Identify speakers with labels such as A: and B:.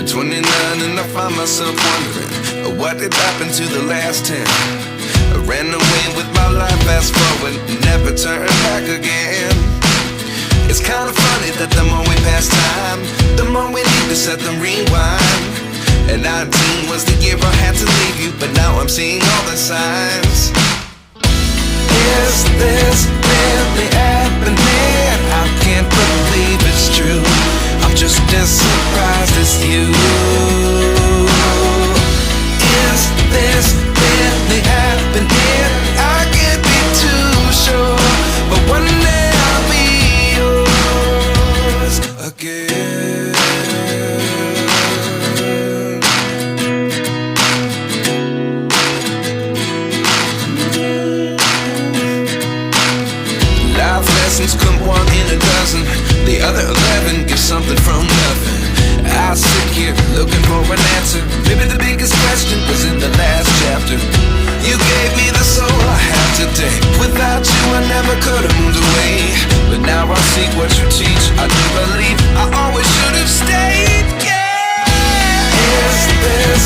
A: 29 and I find myself wondering what did happen to the last 10. I ran away with my life, fast forward, never turn back again. It's kind of funny that the more we pass time, the more we need to set them rewind. And 19 was the year I had to leave you, but now I'm seeing all the signs. Is this really happening? I can't believe it's true. I'm just as surprised as you. Is this really happening? I can't be too sure, but one day I'll be yours again. Life lessons come one in a dozen. The other 11 get something from nothing. I sit here looking for an answer. Maybe the biggest question was in the last chapter. You gave me the soul I have today. Without you I never could have moved away. But now I see what you teach. I do believe I always should have stayed. Yeah. Is this